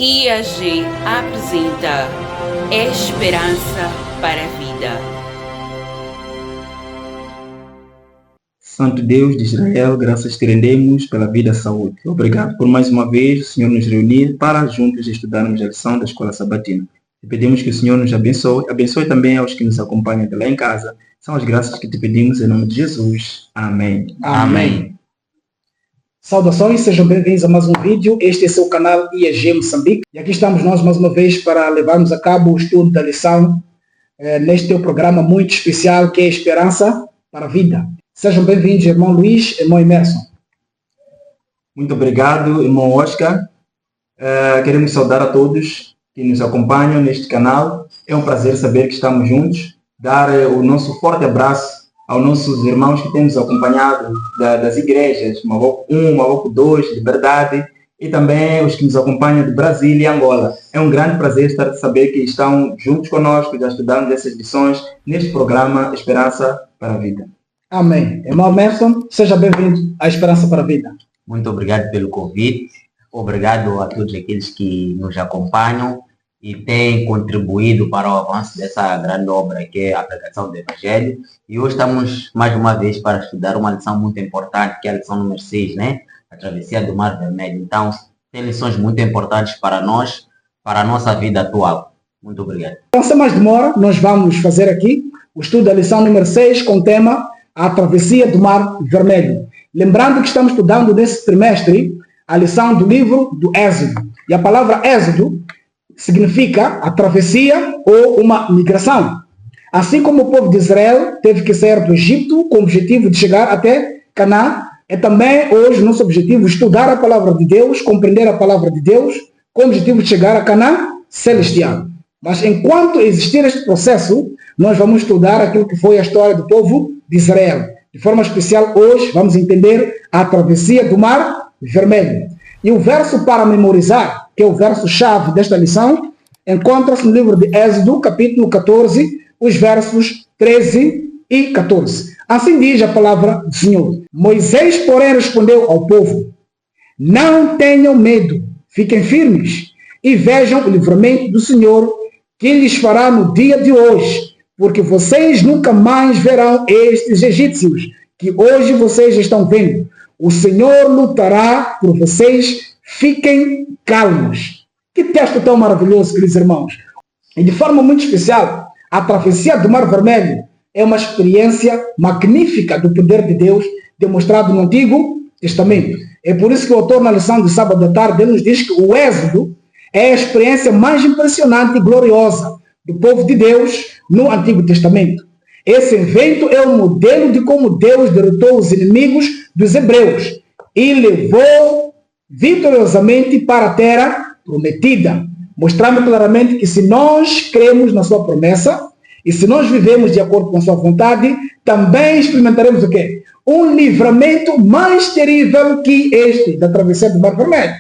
IAG apresenta Esperança para a Vida. Santo Deus de Israel, graças te rendemos pela vida e saúde. Obrigado por mais uma vez o Senhor nos reunir para juntos estudarmos a lição da Escola Sabatina. Te pedimos que o Senhor nos abençoe também aos que nos acompanham de lá em casa. São as graças que te pedimos em nome de Jesus. Amém. Amém. Saudações, sejam bem-vindos a mais um vídeo. Este é seu canal IAG Moçambique. E aqui estamos nós mais uma vez para levarmos a cabo o estudo da lição neste teu programa muito especial que é Esperança para a Vida. Sejam bem-vindos, irmão Luís, irmão Emerson. Muito obrigado, irmão Oscar. Queremos saudar a todos que nos acompanham neste canal. É um prazer saber que estamos juntos. Dar o nosso forte abraço aos nossos irmãos que temos acompanhado das igrejas, Maboco 1, Maboco 2, Liberdade, e também os que nos acompanham de Brasília e Angola. É um grande prazer saber que estão juntos conosco, já estudando essas lições neste programa Esperança para a Vida. Amém. Irmão Emerson, seja bem-vindo à Esperança para a Vida. Muito obrigado pelo convite. Obrigado a todos aqueles que nos acompanham e têm contribuído para o avanço dessa grande obra que é a pregação do Evangelho. E hoje estamos mais uma vez para estudar uma lição muito importante, que é a lição número 6, né? A travessia do Mar Vermelho. Então, tem lições muito importantes para nós, para a nossa vida atual. Muito obrigado. Então, sem mais demora, nós vamos fazer aqui o estudo da lição número 6 com o tema A Travessia do Mar Vermelho. Lembrando que estamos estudando nesse trimestre a lição do livro do Êxodo. E a palavra Êxodo significa a travessia ou uma migração. Assim como o povo de Israel teve que sair do Egito com o objetivo de chegar até Canaã, é também hoje nosso objetivo estudar a palavra de Deus, compreender a palavra de Deus, com o objetivo de chegar a Canaã celestial. Mas enquanto existir este processo, nós vamos estudar aquilo que foi a história do povo de Israel. De forma especial, hoje vamos entender a travessia do Mar Vermelho. E o verso para memorizar, que é o verso-chave desta lição, encontra-se no livro de Êxodo, capítulo 14, os versos 13 e 14. Assim diz a palavra do Senhor. Moisés, porém, respondeu ao povo: não tenham medo, fiquem firmes e vejam o livramento do Senhor que lhes fará no dia de hoje, porque vocês nunca mais verão estes egípcios que hoje vocês estão vendo. O Senhor lutará por vocês, fiquem calmos. Que texto tão maravilhoso, queridos irmãos. E de forma muito especial, a travessia do Mar Vermelho é uma experiência magnífica do poder de Deus demonstrado no Antigo Testamento. É por isso que o autor, na lição de sábado à tarde, ele nos diz que o Êxodo é a experiência mais impressionante e gloriosa do povo de Deus no Antigo Testamento. Esse evento é um modelo de como Deus derrotou os inimigos dos hebreus e levou vitoriosamente para a terra prometida, mostrando claramente que se nós cremos na sua promessa e se nós vivemos de acordo com a sua vontade, também experimentaremos o quê? Um livramento mais terrível que este da travessia do Mar Vermelho.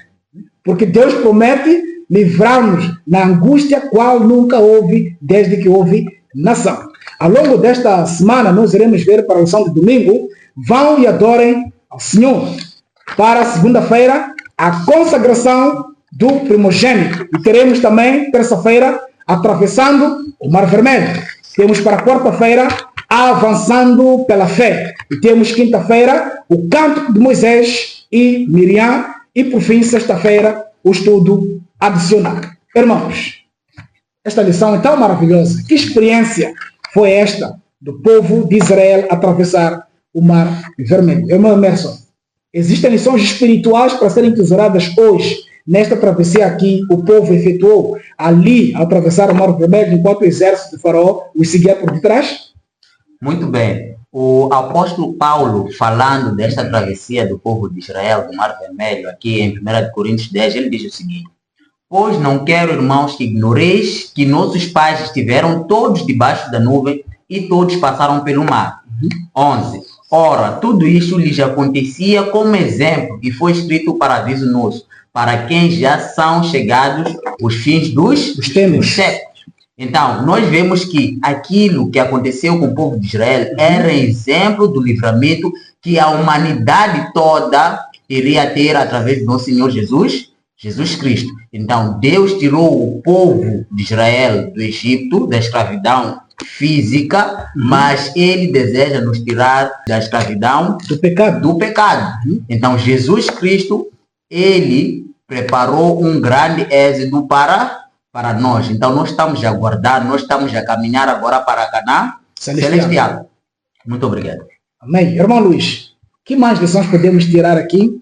Porque Deus promete livrar-nos na angústia qual nunca houve desde que houve nação. Ao longo desta semana, nós iremos ver para a lição de domingo, vão e adorem ao Senhor. Para a segunda-feira, a consagração do primogênito. E teremos também, terça-feira, atravessando o Mar Vermelho. Temos para quarta-feira, avançando pela fé. E temos quinta-feira, o canto de Moisés e Miriam. E por fim, sexta-feira, o estudo adicional. Irmãos, esta lição é tão maravilhosa. Que experiência foi esta do povo de Israel atravessar o Mar Vermelho? Irmão Emerson, existem lições espirituais para serem tesouradas hoje, nesta travessia que o povo efetuou ali, ao atravessar o Mar Vermelho, enquanto o exército de Faraó os seguia por detrás? Muito bem. O apóstolo Paulo, falando desta travessia do povo de Israel, do Mar Vermelho, aqui em 1 Coríntios 10, ele diz o seguinte: pois não quero, irmãos, que ignoreis que nossos pais estiveram todos debaixo da nuvem e todos passaram pelo mar. 11. Ora, tudo isto lhes acontecia como exemplo e foi escrito para aviso nosso, para quem já são chegados os fins dos séculos. Então, nós vemos que aquilo que aconteceu com o povo de Israel era exemplo do livramento que a humanidade toda iria ter através do nosso Senhor Jesus Jesus Cristo. Então, Deus tirou o povo de Israel do Egito, da escravidão física, mas Ele deseja nos tirar da escravidão do pecado. Então, Jesus Cristo, Ele preparou um grande êxodo para nós. Então, nós estamos a aguardar, nós estamos a caminhar agora para Canaã Celestial. Muito obrigado. Amém. Irmão Luís, que mais lições podemos tirar aqui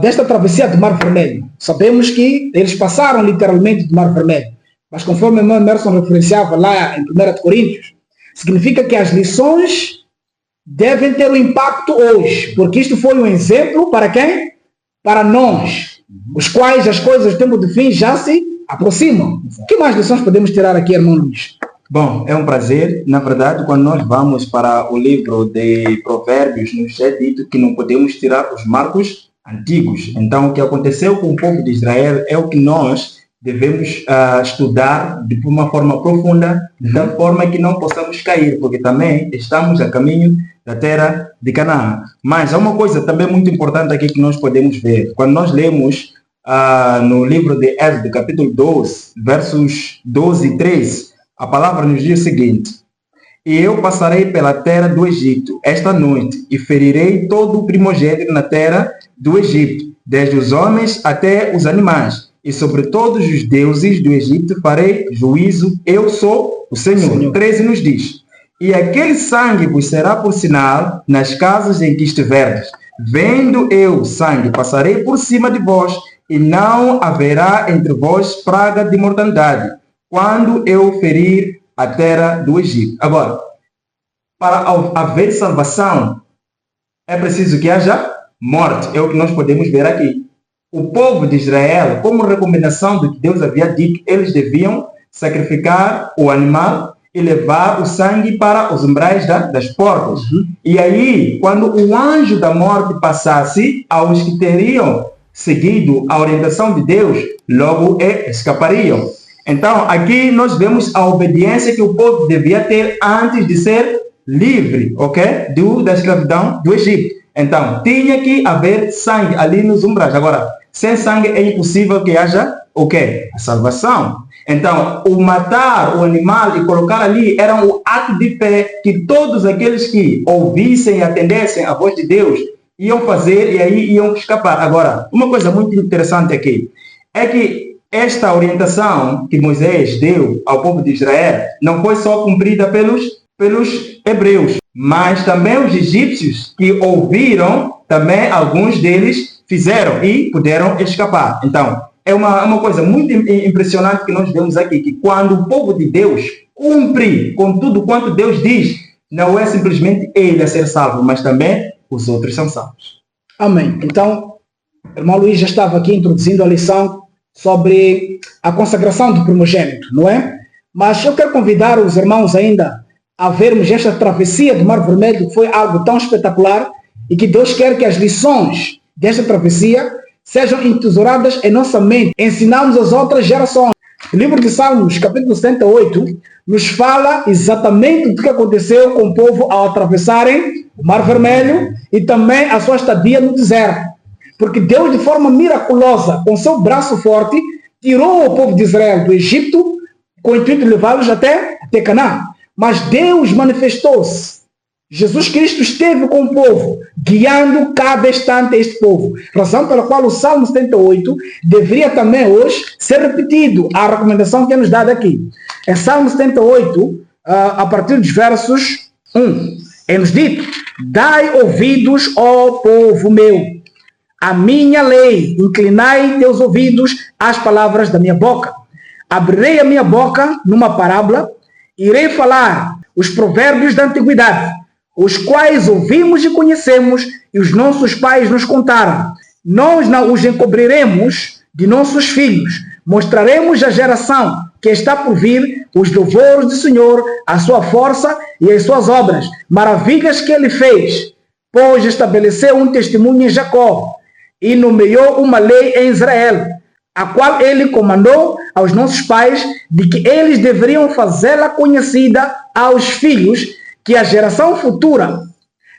desta travessia do Mar Vermelho? Sabemos que eles passaram literalmente do Mar Vermelho, mas conforme o irmão Emerson referenciava lá em 1 Coríntios, significa que as lições devem ter um impacto hoje, porque isto foi um exemplo para quem? Para nós, os quais as coisas do tempo de fim já se aproximam. Que mais lições podemos tirar aqui, irmão Luís? Bom, é um prazer. Na verdade, quando nós vamos para o livro de Provérbios, nos é dito que não podemos tirar os marcos antigos. Então, o que aconteceu com o povo de Israel é o que nós devemos estudar de uma forma profunda, de tal forma que não possamos cair, porque também estamos a caminho da terra de Canaã. Mas há uma coisa também muito importante aqui que nós podemos ver. Quando nós lemos no livro de Êxodo, capítulo 12, versos 12 e 13, a palavra nos diz o seguinte: e eu passarei pela terra do Egito esta noite e ferirei todo o primogênito na terra do Egito, desde os homens até os animais, e sobre todos os deuses do Egito farei juízo, eu sou o Senhor. 13 nos diz: e aquele sangue vos será por sinal nas casas em que estiverdes. Vendo eu o sangue, passarei por cima de vós, e não haverá entre vós praga de mortandade, quando eu ferir a terra do Egito. Agora, para haver salvação, é preciso que haja morte. É o que nós podemos ver aqui. O povo de Israel, como recomendação do que Deus havia dito, eles deviam sacrificar o animal e levar o sangue para os umbrais das portas. E aí, quando o anjo da morte passasse, aos que teriam seguido a orientação de Deus, logo escapariam. Então, aqui nós vemos a obediência que o povo devia ter antes de ser livre, ok? Da escravidão do Egito. Então, tinha que haver sangue ali nos umbrais. Agora, sem sangue é impossível que haja o quê? A salvação. Então, o matar o animal e colocar ali era um ato de fé que todos aqueles que ouvissem e atendessem a voz de Deus iam fazer e aí iam escapar. Agora, uma coisa muito interessante aqui é que esta orientação que Moisés deu ao povo de Israel não foi só cumprida pelos hebreus, mas também os egípcios que ouviram, também alguns deles fizeram e puderam escapar. Então, é uma coisa muito impressionante que nós vemos aqui, que quando o povo de Deus cumpre com tudo quanto Deus diz, não é simplesmente ele a ser salvo, mas também os outros são salvos. Amém. Então, o irmão Luís já estava aqui introduzindo a lição sobre a consagração do primogênito, não é? Mas eu quero convidar os irmãos ainda a vermos esta travessia do Mar Vermelho, que foi algo tão espetacular e que Deus quer que as lições desta travessia sejam entesouradas em nossa mente, ensinarmos às outras gerações. O livro de Salmos, capítulo 78, nos fala exatamente do que aconteceu com o povo ao atravessarem o Mar Vermelho e também a sua estadia no deserto. Porque Deus, de forma miraculosa, com seu braço forte, tirou o povo de Israel do Egito com o intuito de levá-los até Canaã. Mas Deus manifestou-se. Jesus Cristo esteve com o povo, guiando cada instante este povo. Razão pela qual o Salmo 78 deveria também hoje ser repetido, a recomendação que é nos dada aqui. Em Salmo 78, a partir dos versos 1, é-nos dito: dai ouvidos, ó povo meu, a minha lei, inclinai teus ouvidos às palavras da minha boca. Abrirei a minha boca numa parábola, irei falar os provérbios da antiguidade, os quais ouvimos e conhecemos, e os nossos pais nos contaram. Nós não os encobriremos de nossos filhos, mostraremos à geração que está por vir os louvores do Senhor, a sua força e as suas obras, maravilhas que ele fez, pois estabeleceu um testemunho em Jacó e nomeou uma lei em Israel, a qual ele comandou aos nossos pais, de que eles deveriam fazê-la conhecida aos filhos, que a geração futura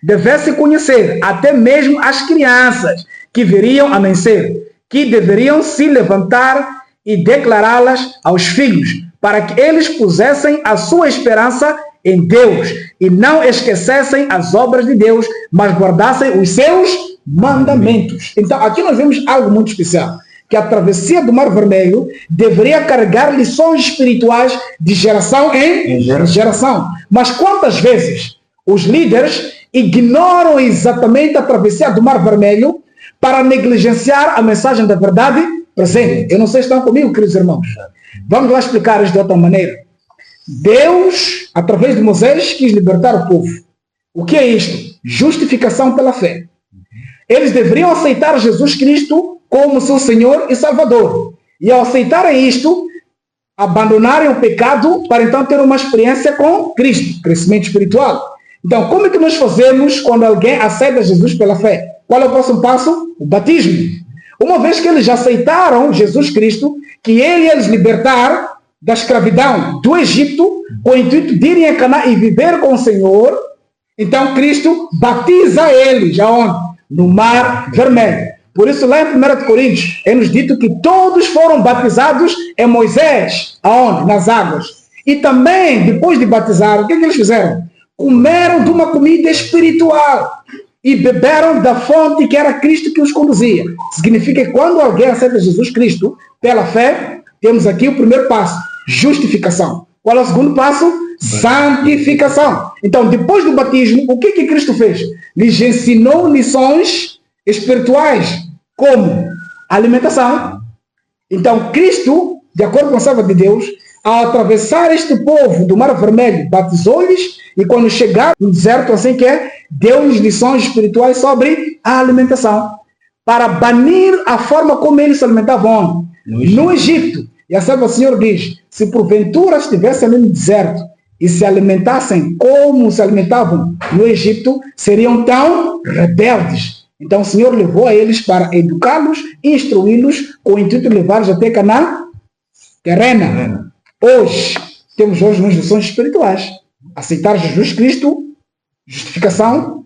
devesse conhecer, até mesmo as crianças que viriam a nascer, que deveriam se levantar e declará-las aos filhos, para que eles pusessem a sua esperança em Deus e não esquecessem as obras de Deus, mas guardassem os seus mandamentos. Então, aqui nós vemos algo muito especial, que a travessia do Mar Vermelho deveria carregar lições espirituais de geração em geração. Mas quantas vezes os líderes ignoram exatamente a travessia do Mar Vermelho para negligenciar a mensagem da verdade presente? Eu não sei se estão comigo, queridos irmãos. Vamos lá explicar isso de outra maneira. Deus, através de Moisés, quis libertar o povo. O que é isto? Justificação pela fé. Eles deveriam aceitar Jesus Cristo como seu Senhor e Salvador. E ao aceitarem isto, abandonarem o pecado para então ter uma experiência com Cristo, crescimento espiritual. Então, como é que nós fazemos quando alguém aceita Jesus pela fé? Qual é o próximo passo? O batismo. Uma vez que eles já aceitaram Jesus Cristo, que ele ia os libertar da escravidão do Egito, com o intuito de irem a Canaã e viver com o Senhor, então Cristo batiza eles, aonde? No Mar Vermelho. Por isso, lá em 1 Coríntios, é nos dito que todos foram batizados em Moisés, aonde? Nas águas. E também, depois de batizar, o que eles fizeram? Comeram de uma comida espiritual e beberam da fonte que era Cristo que os conduzia. Significa que quando alguém aceita Jesus Cristo pela fé, temos aqui o primeiro passo, justificação. Qual é o segundo passo? Santificação. Então, depois do batismo, o que Cristo fez? Lhes ensinou lições espirituais, como alimentação. Então, Cristo, de acordo com a palavra de Deus, ao atravessar este povo do Mar Vermelho, batizou-lhes, e quando chegaram no deserto, assim que é, deu-lhes lições espirituais sobre a alimentação, para banir a forma como eles se alimentavam no Egito. E a serva do Senhor diz, se porventura estivessem ali no deserto e se alimentassem como se alimentavam no Egito, seriam tão rebeldes. Então o Senhor levou a eles para educá-los, instruí-los, com o intuito de levá-los até Canaã terrena. Hoje, temos hoje umas lições espirituais. Aceitar Jesus Cristo, justificação,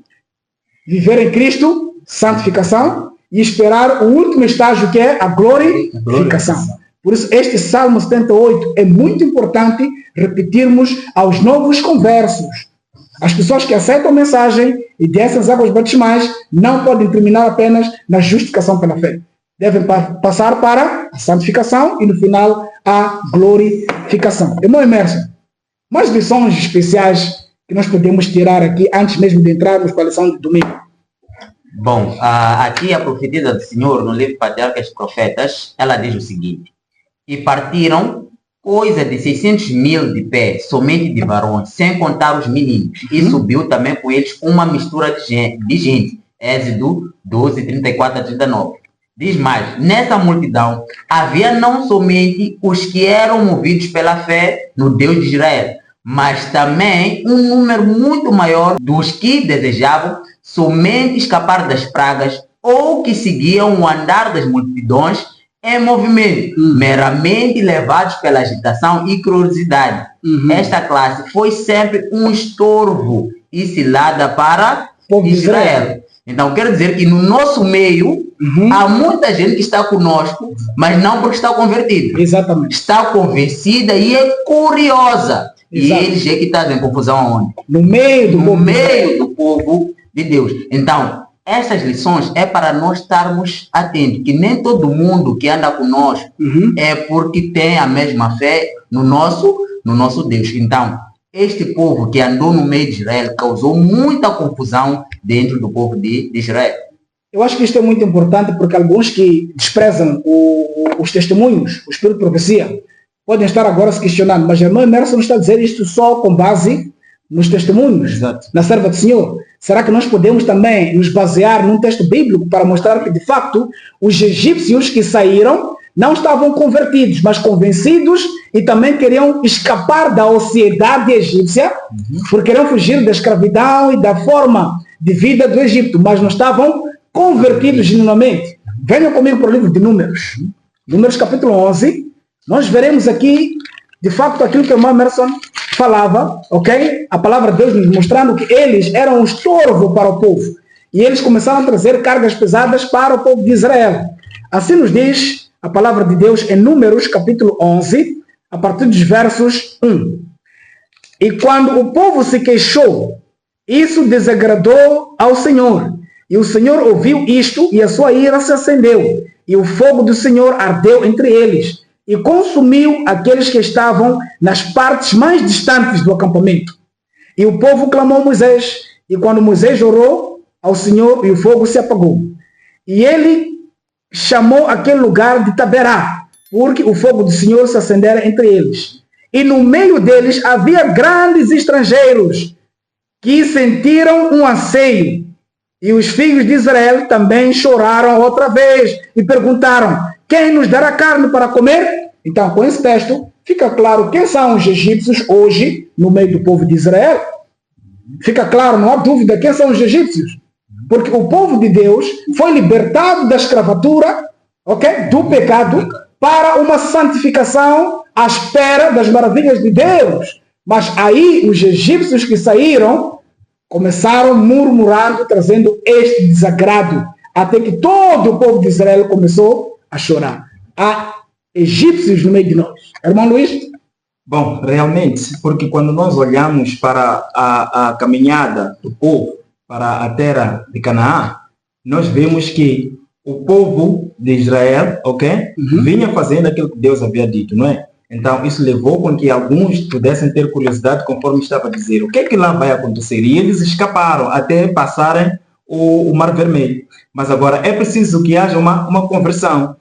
viver em Cristo, santificação, e esperar o último estágio, que é a glorificação. Por isso, este Salmo 78 é muito importante repetirmos aos novos conversos. As pessoas que aceitam a mensagem e descem as águas batismais não podem terminar apenas na justificação pela fé. Devem passar para a santificação e, no final, a glorificação. Irmão Emerson, mais lições especiais que nós podemos tirar aqui antes mesmo de entrarmos para a lição de domingo? Bom, aqui a profetisa do Senhor, no livro Patriarcas e Profetas, ela diz o seguinte: e partiram coisa de 600.000 de pé, somente de varões, sem contar os meninos. E subiu também com eles uma mistura de gente. Êxodo 12, 34 a 39. Diz mais, nessa multidão havia não somente os que eram movidos pela fé no Deus de Israel, mas também um número muito maior dos que desejavam somente escapar das pragas ou que seguiam o andar das multidões em movimento, meramente levados pela agitação e curiosidade. Esta classe foi sempre um estorvo e cilada para Israel. Então, quero dizer que no nosso meio há muita gente que está conosco, mas não porque está convertida. Exatamente. Está convencida e é curiosa. Exato. E eles é que estão em confusão aonde? No meio do povo de Deus. Então, essas lições é para nós estarmos atentos, que nem todo mundo que anda conosco é porque tem a mesma fé no nosso Deus. Então, este povo que andou no meio de Israel causou muita confusão dentro do povo de Israel. Eu acho que isto é muito importante porque alguns que desprezam os testemunhos, o espírito de profecia, podem estar agora se questionando, mas a irmã Emerson está a dizer isto só com base nos testemunhos, na serva do Senhor. Será que nós podemos também nos basear num texto bíblico para mostrar que, de facto, os egípcios que saíram não estavam convertidos, mas convencidos e também queriam escapar da ociosidade egípcia, porque queriam fugir da escravidão e da forma de vida do Egito, mas não estavam convertidos genuinamente. Venham comigo para o livro de Números. Números capítulo 11. Nós veremos aqui, de facto, aquilo que o irmão Emerson falava, ok? A palavra de Deus nos mostrando que eles eram um estorvo para o povo. E eles começaram a trazer cargas pesadas para o povo de Israel. Assim nos diz a palavra de Deus em Números, capítulo 11, a partir dos versos 1. E quando o povo se queixou, isso desagradou ao Senhor. E o Senhor ouviu isto e a sua ira se acendeu. E o fogo do Senhor ardeu entre eles e consumiu aqueles que estavam nas partes mais distantes do acampamento. E o povo clamou a Moisés. E quando Moisés orou ao Senhor, e o fogo se apagou. E ele chamou aquele lugar de Taberá, porque o fogo do Senhor se acendera entre eles. E no meio deles havia grandes estrangeiros que sentiram um anseio. E os filhos de Israel também choraram outra vez e perguntaram: quem nos dará carne para comer? Então, com esse texto, fica claro quem são os egípcios hoje no meio do povo de Israel. Fica claro, não há dúvida, quem são os egípcios. Porque o povo de Deus foi libertado da escravatura, do pecado, para uma santificação à espera das maravilhas de Deus. Mas aí os egípcios que saíram começaram murmurando, trazendo este desagrado, até que todo o povo de Israel começou a chorar. Há egípcios no meio de nós. Irmão Luís? Bom, realmente, porque quando nós olhamos para a caminhada do povo para a terra de Canaã, nós vemos que o povo de Israel, vinha fazendo aquilo que Deus havia dito, não é? Então, isso levou com que alguns pudessem ter curiosidade, conforme estava a dizer, o que é que lá vai acontecer? E eles escaparam até passarem o Mar Vermelho. Mas agora é preciso que haja uma conversão.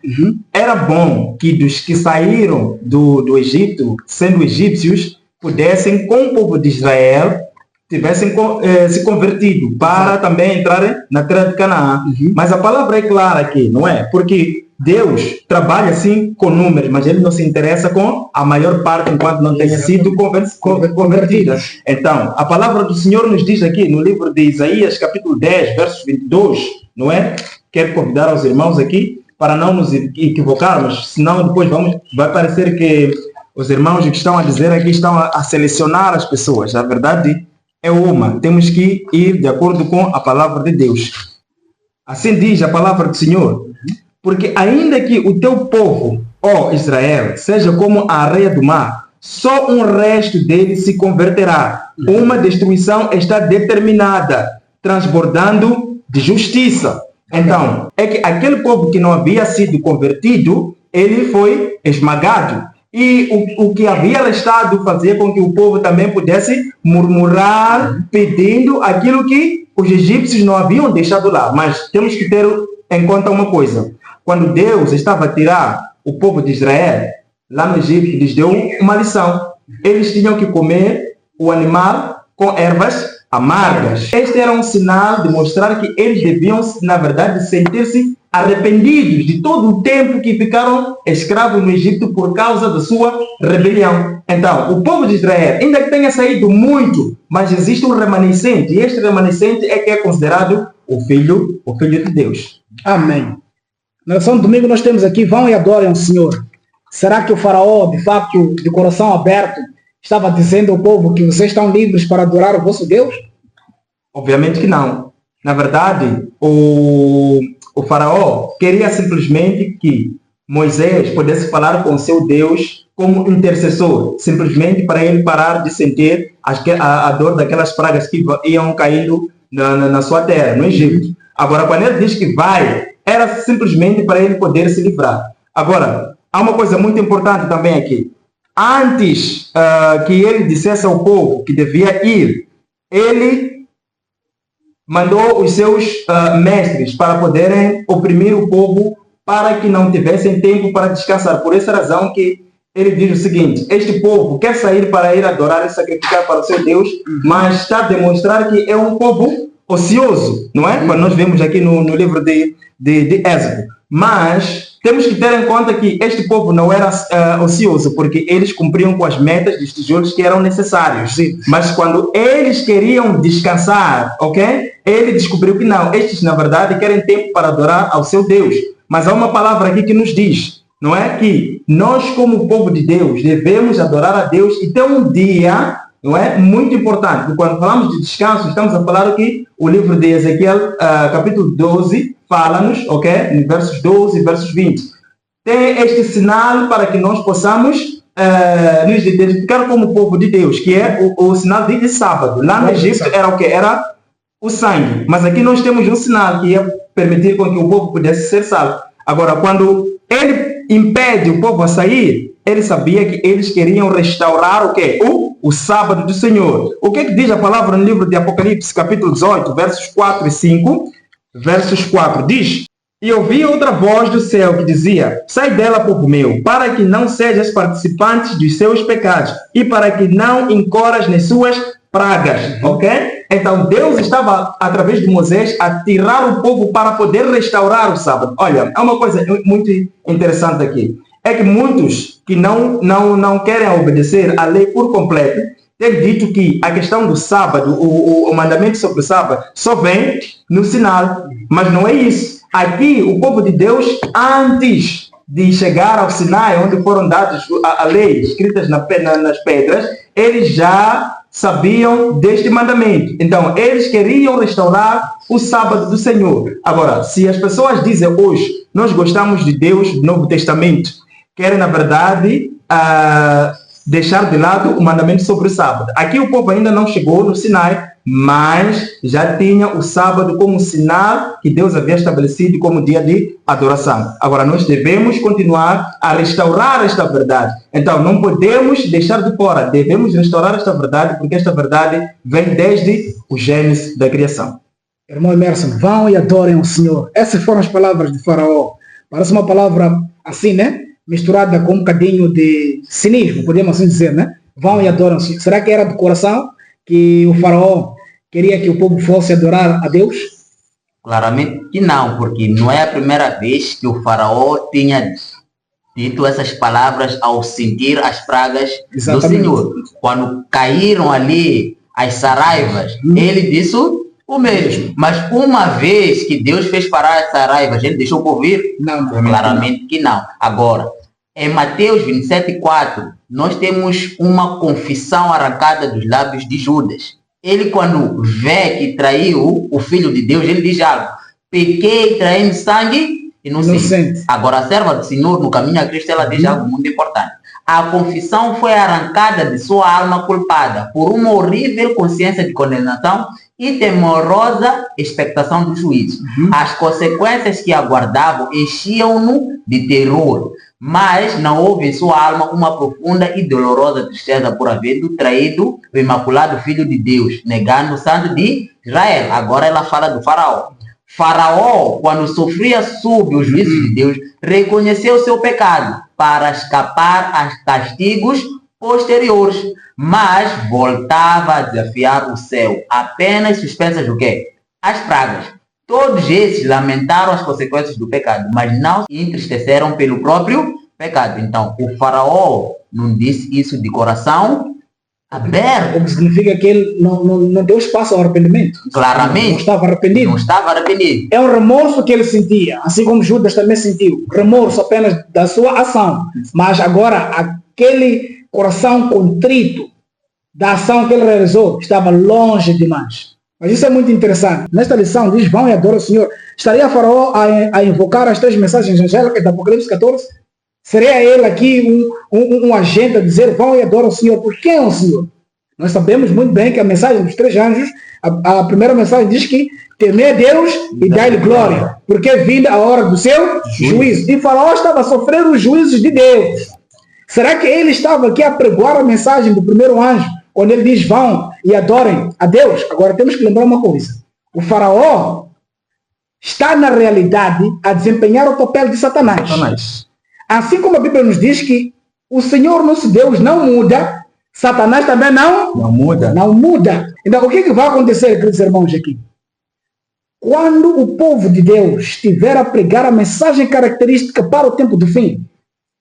Era bom que dos que saíram do Egito, sendo egípcios, pudessem, com o povo de Israel, tivessem se convertido para também entrarem na terra de Canaã. Mas a palavra é clara aqui, não é? Porque Deus trabalha assim com números, mas ele não se interessa com a maior parte enquanto não tenha sido convertida. Então, a palavra do Senhor nos diz aqui no livro de Isaías, capítulo 10, versos 22, não é? Quero convidar os irmãos aqui para não nos equivocarmos, senão depois vai parecer que os irmãos que estão a dizer aqui estão a selecionar as pessoas. A verdade é uma, temos que ir de acordo com a palavra de Deus. Assim diz a palavra do Senhor. Porque ainda que o teu povo, ó Israel, seja como a areia do mar, só um resto dele se converterá. Uma destruição está determinada, transbordando de justiça. Então, é que aquele povo que não havia sido convertido, ele foi esmagado. E o que havia restado fazia com que o povo também pudesse murmurar, pedindo aquilo que os egípcios não haviam deixado lá. Mas temos que ter em conta uma coisa. Quando Deus estava a tirar o povo de Israel, lá no Egito, lhes deu uma lição. Eles tinham que comer o animal com ervas amargas. Este era um sinal de mostrar que eles deviam, na verdade, sentir-se arrependidos de todo o tempo que ficaram escravos no Egito por causa da sua rebelião. Então, o povo de Israel, ainda que tenha saído muito, mas existe um remanescente, e este remanescente é que é considerado o filho de Deus. Amém. Na lição de domingo nós temos aqui: vão e adorem o Senhor. Será que o faraó, de fato, de coração aberto, estava dizendo ao povo que vocês estão livres para adorar o vosso Deus? Obviamente que não. Na verdade, o faraó queria simplesmente que Moisés pudesse falar com seu Deus como intercessor, simplesmente para ele parar de sentir a dor daquelas pragas que iam caindo na sua terra, no Egito. Agora, quando ele diz que vai, era simplesmente para ele poder se livrar. Agora, há uma coisa muito importante também aqui. Antes que ele dissesse ao povo que devia ir, ele mandou os seus mestres para poderem oprimir o povo para que não tivessem tempo para descansar. Por essa razão que ele diz o seguinte: este povo quer sair para ir adorar e sacrificar para o seu Deus, mas está a demonstrar que é um povo ocioso, não é? Quando nós vemos aqui no livro de Êxodo. Mas temos que ter em conta que este povo não era ocioso, porque eles cumpriam com as metas dos tijolos que eram necessários. Sim. Mas quando eles queriam descansar, ele descobriu que não. Estes, na verdade, querem tempo para adorar ao seu Deus. Mas há uma palavra aqui que nos diz, não é? Que nós, como povo de Deus, devemos adorar a Deus e ter um dia não é? Muito importante, porque quando falamos de descanso, estamos a falar aqui, o livro de Ezequiel, capítulo 12, fala-nos, ok? Em versos 12 e versos 20. Tem este sinal para que nós possamos nos identificar como povo de Deus, que é o sinal de sábado. Lá no Egito era o que? Era o sangue. Mas aqui nós temos um sinal que ia permitir com que o povo pudesse ser salvo. Agora, quando ele impede o povo a sair, ele sabia que eles queriam restaurar o quê? O sábado do Senhor. O que diz a palavra no livro de Apocalipse, capítulo 18, versos 4 e 5? Versos 4 diz: E ouvi outra voz do céu que dizia: Sai dela, povo meu, para que não sejas participante dos seus pecados e para que não incorras nas suas pragas. Ok? Então Deus estava, através de Moisés, a tirar o povo para poder restaurar o sábado. Olha, há uma coisa muito interessante aqui. É que muitos que não querem obedecer a lei por completo têm dito que a questão do sábado, o mandamento sobre o sábado, só vem no sinal. Mas não é isso. Aqui, o povo de Deus, antes de chegar ao Sinai, onde foram dadas a lei escritas nas pedras, eles já sabiam deste mandamento. Então, eles queriam restaurar o sábado do Senhor. Agora, se as pessoas dizem hoje, nós gostamos de Deus do Novo Testamento, querem, na verdade, deixar de lado o mandamento sobre o sábado. Aqui o povo ainda não chegou no Sinai, mas já tinha o sábado como sinal que Deus havia estabelecido como dia de adoração. Agora, nós devemos continuar a restaurar esta verdade. Então, não podemos deixar de fora. Devemos restaurar esta verdade, porque esta verdade vem desde o gênesis da criação. Irmão Emerson, vão e adorem o Senhor. Essas foram as palavras de Faraó. Parece uma palavra assim, né? Misturada com um bocadinho de cinismo, podemos assim dizer, né? Vão e adorem o Senhor. Será que era do coração que o Faraó queria que o povo fosse adorar a Deus? Claramente que não, porque não é a primeira vez que o Faraó tinha dito essas palavras ao sentir as pragas do Senhor. Quando caíram ali as saraivas, ele disse o mesmo. Mas uma vez que Deus fez parar as saraivas, ele deixou o povo ir? Não. Claramente que não. Agora, em Mateus 27:4, nós temos uma confissão arrancada dos lábios de Judas. Ele, quando vê que traiu o Filho de Deus, ele diz algo: pequei traindo sangue inocente. Agora, a serva do Senhor, no caminho a Cristo, ela diz algo muito importante. A confissão foi arrancada de sua alma culpada por uma horrível consciência de condenação e temorosa expectação do juízo. As consequências que aguardavam enchiam-no de terror, mas não houve em sua alma uma profunda e dolorosa tristeza por haver traído o imaculado Filho de Deus, negando o Santo de Israel. Agora ela fala do Faraó. Faraó, quando sofria sob o juízo de Deus, reconheceu seu pecado para escapar aos castigos posteriores, mas voltava a desafiar o céu, apenas suspensas o quê? As pragas. Todos esses lamentaram as consequências do pecado, mas não se entristeceram pelo próprio pecado. Então, o Faraó não disse isso de coração aberto. O que significa que ele não deu espaço ao arrependimento. Claramente. Não estava arrependido. Não estava arrependido. É um remorso que ele sentia, assim como Judas também sentiu. Remorso apenas da sua ação. Mas agora, aquele coração contrito da ação que ele realizou estava longe demais. Mas isso é muito interessante. Nesta lição diz: vão e adorem o Senhor. Estaria Faraó a invocar as 3 mensagens angélicas da Apocalipse 14? Seria ele aqui um agente a dizer: vão e adorem o Senhor? Por quem é o Senhor? Nós sabemos muito bem que a mensagem dos 3 anjos, a primeira mensagem diz que temer a Deus e dar-lhe glória, porque é vinda a hora do seu juízo. E Faraó estava a sofrer os juízos de Deus. Será que ele estava aqui a pregoar a mensagem do primeiro anjo, onde ele diz: vão e adorem a Deus? Agora temos que lembrar uma coisa: o Faraó está na realidade a desempenhar o papel de Satanás. Assim como a Bíblia nos diz que o Senhor nosso Deus não muda, Satanás também não muda. Então, o que vai acontecer, queridos irmãos, aqui? Quando o povo de Deus estiver a pregar a mensagem característica para o tempo do fim,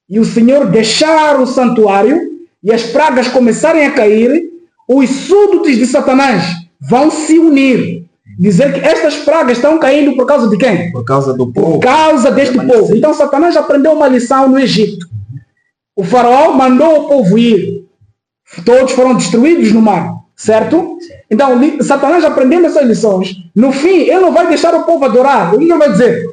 e o Senhor deixar o santuário, e as pragas começarem a cair, os súditos de Satanás vão se unir. Dizer que estas pragas estão caindo por causa de quem? Por causa do povo. Por causa deste povo. Então Satanás aprendeu uma lição no Egito. O Faraó mandou o povo ir. todos foram destruídos no mar, certo? Então, Satanás aprendendo essas lições, no fim, ele não vai deixar o povo adorar. Ele não vai dizer,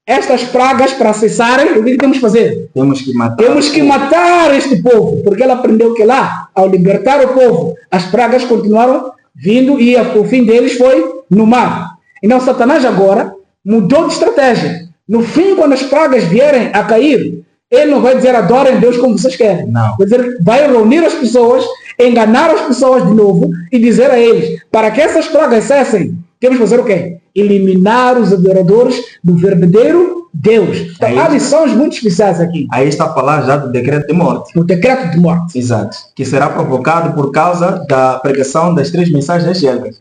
estas pragas para cessarem, o que temos que fazer? Temos que matar. Temos que matar este povo, porque ele aprendeu que lá, ao libertar o povo, as pragas continuaram vindo e o fim deles foi no mar. Então, Satanás agora mudou de estratégia. No fim, quando as pragas vierem a cair, ele não vai dizer adorem Deus como vocês querem. Não. Vai dizer, vai reunir as pessoas, enganar as pessoas de novo e dizer a eles, para que essas pragas cessem, temos que fazer o quê? Eliminar os adoradores do verdadeiro Deus. Então, há lições muito especiais aqui. Aí está a falar já do decreto de morte. O decreto de morte. Exato. Que será provocado por causa da pregação das 3 mensagens angélicas.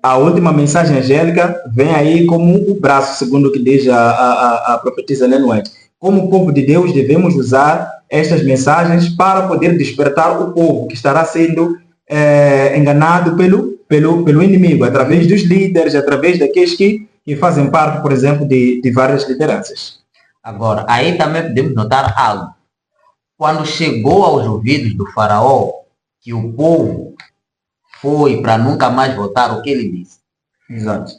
A última mensagem angélica vem aí como o braço, segundo o que diz a profetisa Ellen White. Como povo de Deus, devemos usar estas mensagens para poder despertar o povo que estará sendo enganado pelo inimigo, através dos líderes, através daqueles que fazem parte, por exemplo, de várias lideranças. Agora, aí também podemos notar algo. Quando chegou aos ouvidos do faraó que o povo foi para nunca mais voltar, o que ele disse? Exato.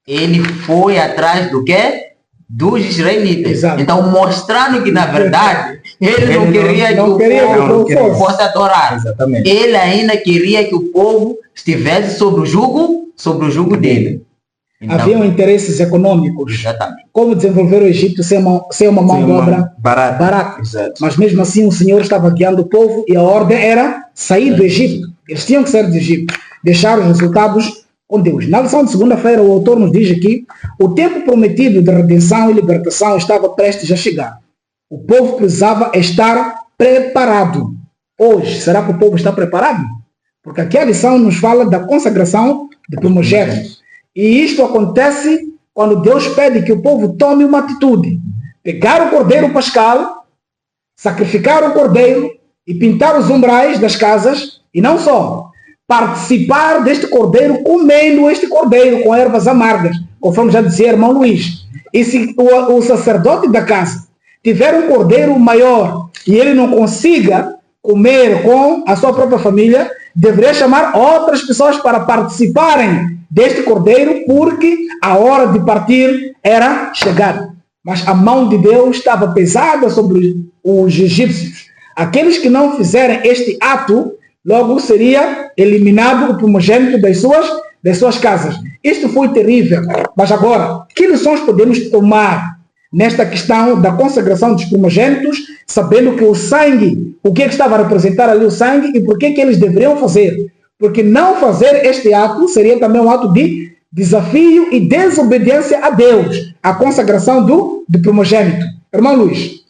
Ele foi atrás do quê? Dos israelitas. Exato. Então, mostrando que, na verdade, ele não queria que o povo fosse adorar. Exatamente. Ele ainda queria que o povo estivesse sobre o jugo dele. Então, haviam interesses econômicos. Exatamente. Como desenvolver o Egito sem uma mão de obra barata. Exato. Mas mesmo assim o Senhor estava guiando o povo e a ordem era sair do Egito. Eles tinham que sair do Egito. Deixar os resultados com Deus. Na lição de segunda-feira o autor nos diz aqui, o tempo prometido de redenção e libertação estava prestes a chegar. O povo precisava estar preparado. Hoje, será que o povo está preparado? Porque aqui a lição nos fala da consagração de primogênitos. E isto acontece quando Deus pede que o povo tome uma atitude. Pegar o cordeiro pascal, sacrificar o cordeiro e pintar os umbrais das casas, e não só, participar deste cordeiro comendo este cordeiro com ervas amargas, conforme já dizia irmão Luís. E se o sacerdote da casa tiver um cordeiro maior e ele não consiga comer com a sua própria família, deveria chamar outras pessoas para participarem deste cordeiro, porque a hora de partir era chegada. Mas a mão de Deus estava pesada sobre os egípcios. Aqueles que não fizerem este ato, logo seria eliminado o primogênito das suas casas. Isto foi terrível. Mas agora, que lições podemos tomar nesta questão da consagração dos primogênitos, sabendo que o sangue, o que estava a representar ali o sangue e por que eles deveriam fazer? Porque não fazer este ato seria também um ato de desafio e desobediência a Deus, a consagração do primogênito. Irmão Luís.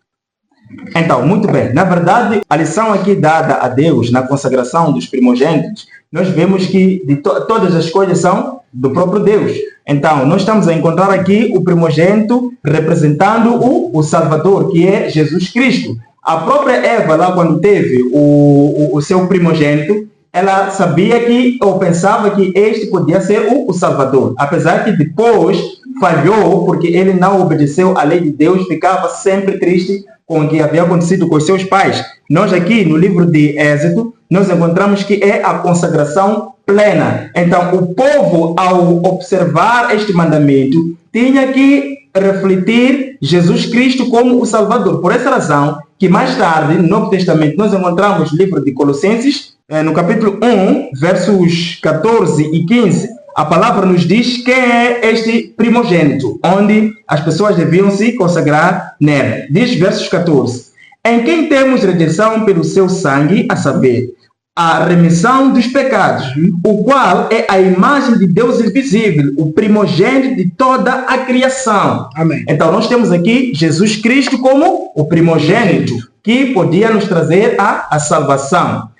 Então, muito bem. Na verdade, a lição aqui dada a Deus na consagração dos primogênitos, nós vemos que todas as coisas são do próprio Deus. Então, nós estamos a encontrar aqui o primogênito representando o Salvador, que é Jesus Cristo. A própria Eva, lá quando teve o seu primogênito, ela sabia que, ou pensava que este podia ser o Salvador. Apesar que depois falhou, porque ele não obedeceu à lei de Deus, ficava sempre triste com o que havia acontecido com os seus pais. Nós aqui, no livro de Êxodo, nós encontramos que é a consagração plena. Então, o povo, ao observar este mandamento, tinha que refletir Jesus Cristo como o Salvador. Por essa razão, que mais tarde, no Novo Testamento, nós encontramos o livro de Colossenses, no capítulo 1, versos 14 e 15, a palavra nos diz quem é este primogênito, onde as pessoas deviam se consagrar nele. Diz versos 14: em quem temos redenção pelo seu sangue, a saber, a remissão dos pecados, o qual é a imagem de Deus invisível, o primogênito de toda a criação. Amém. Então nós temos aqui Jesus Cristo como o primogênito, que podia nos trazer a salvação.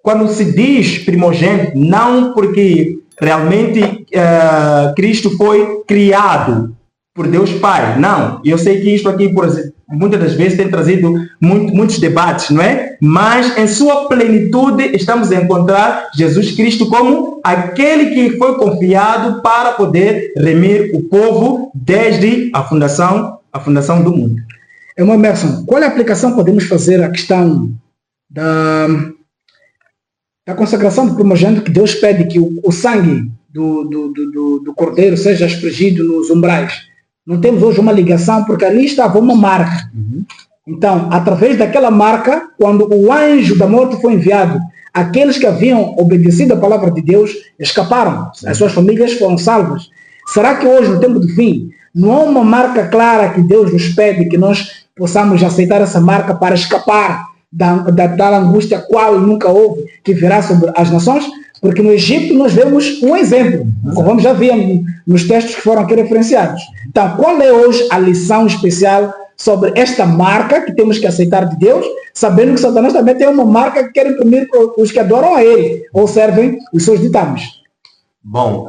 Quando se diz primogênito, não porque realmente Cristo foi criado por Deus Pai. Não. Eu sei que isto aqui, por exemplo, muitas das vezes tem trazido muitos debates, não é? Mas em sua plenitude estamos a encontrar Jesus Cristo como aquele que foi confiado para poder remir o povo desde a fundação do mundo. Irmão Emerson, qual é a aplicação que podemos fazer à questão da consagração do primogênito, que Deus pede que o sangue do cordeiro seja aspergido nos umbrais. Não temos hoje uma ligação, porque ali estava uma marca. Então, através daquela marca, quando o anjo da morte foi enviado, aqueles que haviam obedecido a palavra de Deus escaparam. As suas famílias foram salvas. Será que hoje, no tempo do fim, não há uma marca clara que Deus nos pede que nós possamos aceitar essa marca para escapar da angústia qual nunca houve, que virá sobre as nações? Porque no Egito nós vemos um exemplo, como já vimos nos textos que foram aqui referenciados. Então, qual é hoje a lição especial sobre esta marca que temos que aceitar de Deus, sabendo que Satanás também tem uma marca que quer imprimir para os que adoram a ele ou servem os seus ditames? Bom,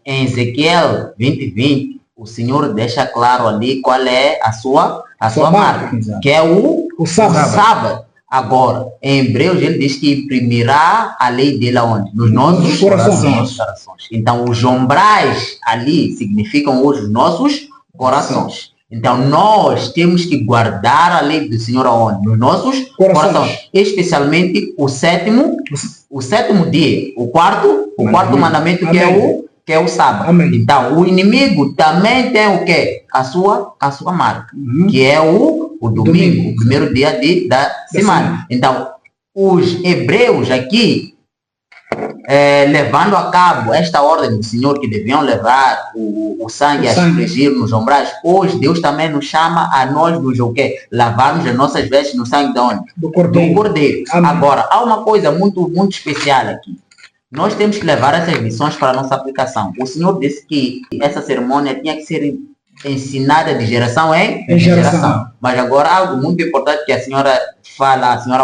em Ezequiel 20:20, o Senhor deixa claro ali qual é a sua marca, que é o sábado. Agora, em Hebreus, ele diz que imprimirá a lei dele aonde? Nos nossos corações. Então, os umbrais ali significam hoje os nossos corações. Então, nós temos que guardar a lei do Senhor aonde? Nos nossos corações. Especialmente o sétimo dia, o quarto mandamento, que é o sábado. Amém. Então, o inimigo também tem o quê? A sua marca, que é o domingo, o primeiro dia da semana. Então, os hebreus aqui, levando a cabo esta ordem do Senhor, que deviam levar o sangue a aspergir nos umbrais, hoje Deus também nos chama a nós lavarmos as nossas vestes no sangue de onde? Do cordeiro. Agora, há uma coisa muito, muito especial aqui. Nós temos que levar essas lições para a nossa aplicação. O Senhor disse que essa cerimônia tinha que ser ensinada de geração em geração. Mas agora, algo muito importante que a senhora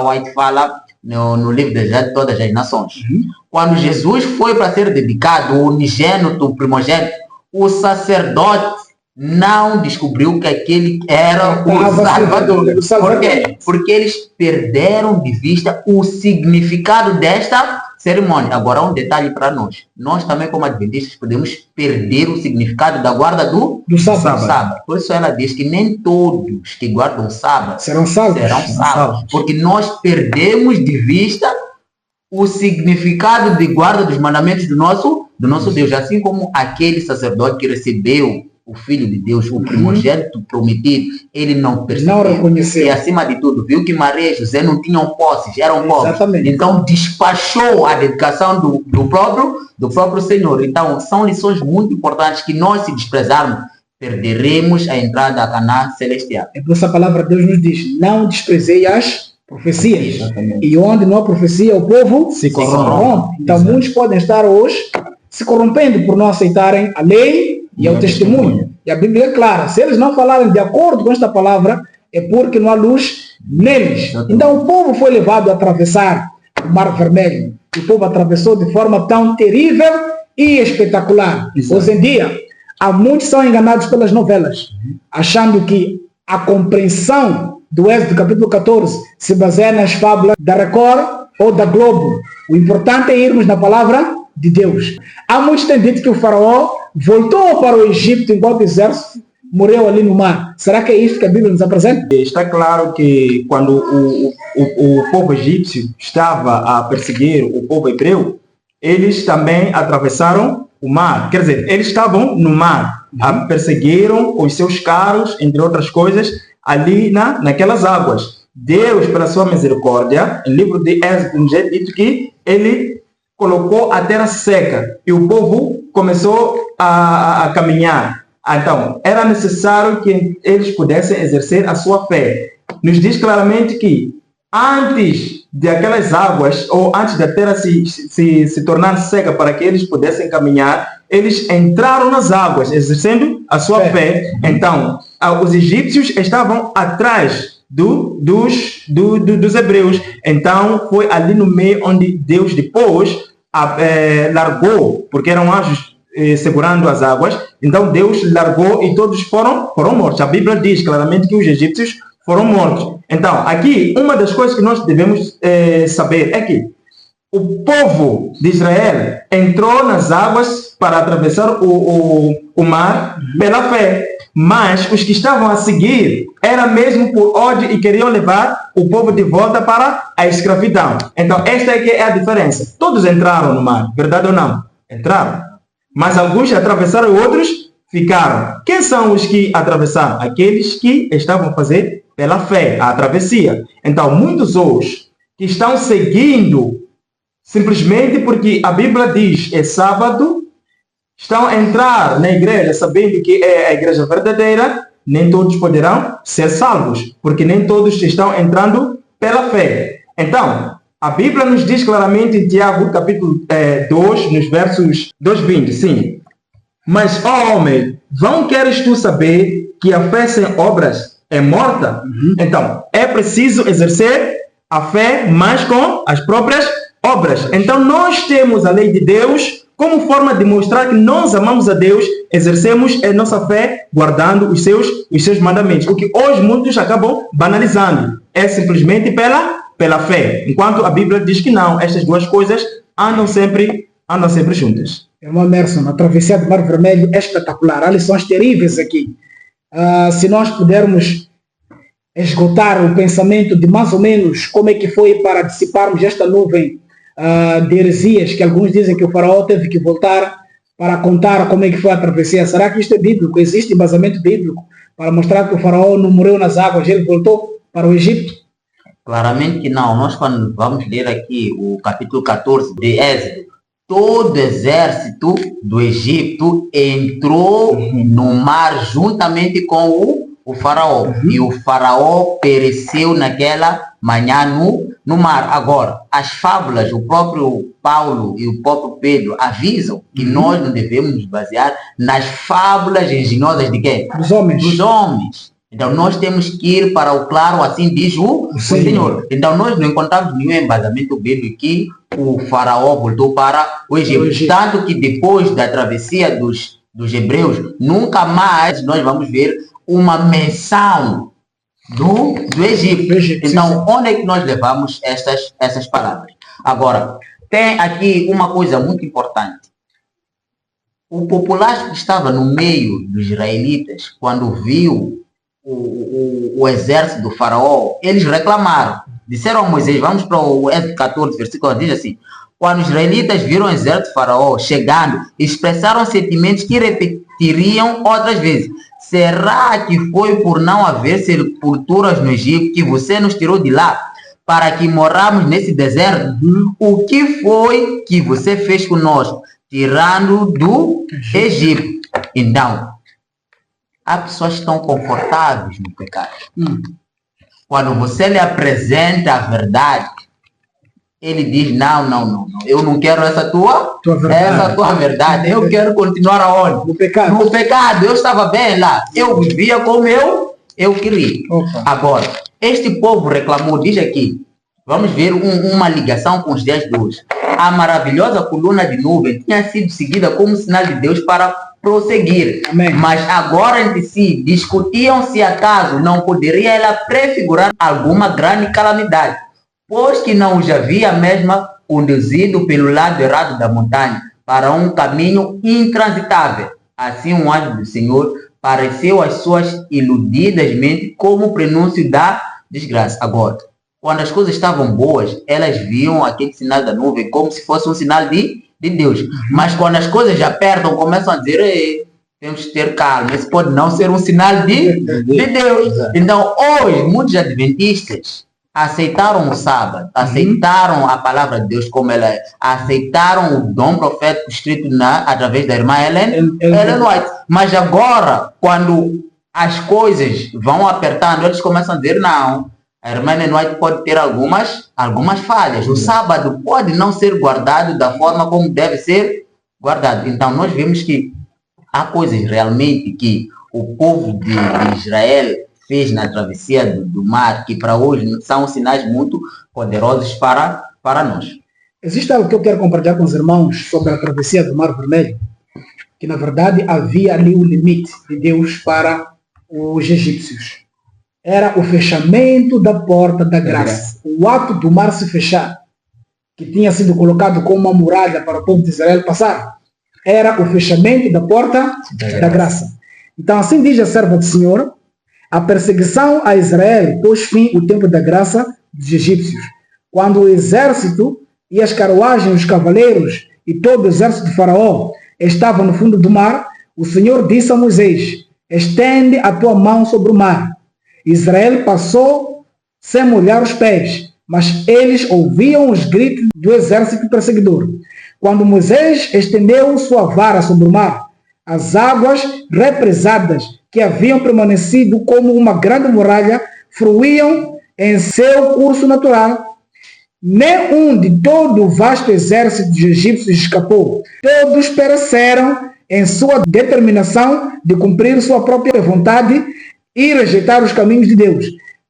White fala no livro de Todas as Nações. Quando Jesus foi para ser dedicado, o unigênito, o primogênito, o sacerdote não descobriu que aquele era o Salvador. Por quê? Porque eles perderam de vista o significado desta cerimônia. Agora, um detalhe para nós. Nós também, como adventistas, podemos perder o significado da guarda do sábado. Por isso ela diz que nem todos que guardam o sábado serão salvos. Porque nós perdemos de vista o significado de guarda dos mandamentos do nosso Deus. Assim como aquele sacerdote que recebeu o Filho de Deus, o primogênito prometido, ele não percebeu. Não reconheceu. E acima de tudo, viu que Maria e José não tinham posses, eram pobres. Exatamente. Então despachou a dedicação do próprio Senhor. Então são lições muito importantes que nós, se desprezarmos, perderemos a entrada a Canaã celestial. Então essa palavra de Deus nos diz: não desprezei as profecias. Exatamente. E onde não há profecia, o povo se corrompe. Então muitos podem estar hoje se corrompendo por não aceitarem a lei e ao testemunho. E a Bíblia é clara: se eles não falarem de acordo com esta palavra, é porque não há luz neles. Então o povo foi levado a atravessar o Mar Vermelho. O povo atravessou de forma tão terrível e espetacular. Hoje em dia, há muitos que são enganados pelas novelas, achando que a compreensão do Êxodo capítulo 14 se baseia nas fábulas da Record ou da Globo. O importante é irmos na palavra de Deus. Há muitos que têm dito que o faraó voltou para o Egito enquanto o exército morreu ali no mar. Será que é isso que a Bíblia nos apresenta? Está claro que quando o povo egípcio estava a perseguir o povo hebreu, eles também atravessaram o mar. Quer dizer, eles estavam no mar, perseguiram os seus carros, entre outras coisas, ali naquelas águas. Deus, pela sua misericórdia, no livro de Êxodo, é dito que ele colocou a terra seca e o povo começou a caminhar. Então, era necessário que eles pudessem exercer a sua fé. Nos diz claramente que antes de aquelas águas, ou antes da terra se tornar seca para que eles pudessem caminhar, eles entraram nas águas, exercendo a sua fé. Então, os egípcios estavam atrás dos hebreus. Então, foi ali no meio onde Deus depois largou, porque eram anjos segurando as águas. Então Deus largou e todos foram mortos. A Bíblia diz claramente que os egípcios foram mortos. Então, aqui, uma das coisas que nós devemos saber é que o povo de Israel entrou nas águas para atravessar o mar pela fé. Mas os que estavam a seguir era mesmo por ódio e queriam levar o povo de volta para a escravidão. Então, esta é que é a diferença. Todos entraram no mar, verdade ou não? Entraram. Mas alguns atravessaram e outros ficaram. Quem são os que atravessaram? Aqueles que estavam a fazer pela fé a travessia. Então, muitos outros que estão seguindo simplesmente porque a Bíblia diz é sábado, estão a entrar na igreja sabendo que é a igreja verdadeira, nem todos poderão ser salvos, porque nem todos estão entrando pela fé. Então, a Bíblia nos diz claramente em Tiago, capítulo 2, nos versos 2:20, sim. Mas, ó homem, não queres tu saber que a fé sem obras é morta? Então, é preciso exercer a fé, mas com as próprias obras. Então, nós temos a lei de Deus como forma de mostrar que nós amamos a Deus, exercemos a nossa fé guardando os seus mandamentos. O que hoje muitos acabam banalizando é simplesmente pela fé. Enquanto a Bíblia diz que não, estas duas coisas andam sempre juntas. Irmão Emerson, a travessia do Mar Vermelho é espetacular. Há lições terríveis aqui. Se nós pudermos esgotar o pensamento de mais ou menos como é que foi para dissiparmos esta nuvem de heresias, que alguns dizem que o faraó teve que voltar para contar como é que foi a travessia. Será que isto é bíblico? Existe embasamento bíblico para mostrar que o faraó não morreu nas águas, ele voltou para o Egito? Claramente que não. Nós, quando vamos ler aqui o capítulo 14 de Êxodo, todo o exército do Egito entrou no mar juntamente com o faraó. E o faraó pereceu naquela manhã no mar. Agora, as fábulas, o próprio Paulo e o próprio Pedro avisam que nós não devemos nos basear nas fábulas engenhosas de quem? Dos homens. Então, nós temos que ir para o claro, assim diz o Senhor. Então, nós não encontramos nenhum embasamento bíblico que o faraó voltou para o Egito. Tanto que depois da travessia dos hebreus, nunca mais nós vamos ver uma menção do Egito. Então, onde é que nós levamos essas palavras? Agora, tem aqui uma coisa muito importante. O populacho que estava no meio dos israelitas, quando viu o exército do faraó, eles reclamaram. Disseram a Moisés, vamos para o Êxodo 14, versículo 1, diz assim: quando os israelitas viram o exército do faraó chegando, expressaram sentimentos que repetiriam outras vezes. Será que foi por não haver sepulturas no Egito que você nos tirou de lá para que moramos nesse deserto? O que foi que você fez conosco, tirando do Egito? Então, há pessoas que estão confortáveis no pecado. Quando você lhe apresenta a verdade, ele diz, não, eu não quero essa tua verdade. Eu quero continuar aonde? No pecado. Eu estava bem lá. Eu vivia como eu queria. Agora, este povo reclamou, diz aqui, vamos ver uma ligação com os dias de hoje. A maravilhosa coluna de nuvem tinha sido seguida como sinal de Deus para prosseguir. Amém. Mas agora entre si discutiam se acaso não poderia ela prefigurar alguma grande calamidade, pois que não os havia mesma conduzido pelo lado errado da montanha para um caminho intransitável. Assim um anjo do Senhor pareceu às suas iludidas mentes como o prenúncio da desgraça. Agora, quando as coisas estavam boas, elas viam aquele sinal da nuvem como se fosse um sinal de Deus. Mas quando as coisas apertam, começam a dizer, temos que ter calma, esse pode não ser um sinal de Deus. Então, hoje, muitos adventistas aceitaram o sábado, aceitaram a palavra de Deus como ela é, aceitaram o dom profético escrito através da irmã Ellen White. Mas agora, quando as coisas vão apertando, eles começam a dizer, não, a irmã Ellen White pode ter algumas falhas. O sábado pode não ser guardado da forma como deve ser guardado. Então, nós vemos que há coisas realmente que o povo de Israel fez na travessia do mar, que para hoje são sinais muito poderosos para nós. Existe algo que eu quero compartilhar com os irmãos sobre a travessia do Mar Vermelho, que na verdade havia ali o limite de Deus para os egípcios. Era o fechamento da porta da graça. O ato do mar se fechar, que tinha sido colocado como uma muralha para o povo de Israel passar. era o fechamento da porta da graça. Então, assim diz a serva do Senhor, a perseguição a Israel pôs fim o tempo da graça dos egípcios, quando o exército e as carruagens, os cavaleiros e todo o exército de Faraó estavam no fundo do mar. O Senhor disse a Moisés: estende a tua mão sobre o mar. Israel passou sem molhar os pés, mas eles ouviam os gritos do exército perseguidor. Quando Moisés estendeu sua vara sobre o mar, as águas represadas que haviam permanecido como uma grande muralha fruíam em seu curso natural. Nenhum de todo o vasto exército dos egípcios escapou. Todos pereceram em sua determinação de cumprir sua própria vontade e rejeitar os caminhos de Deus.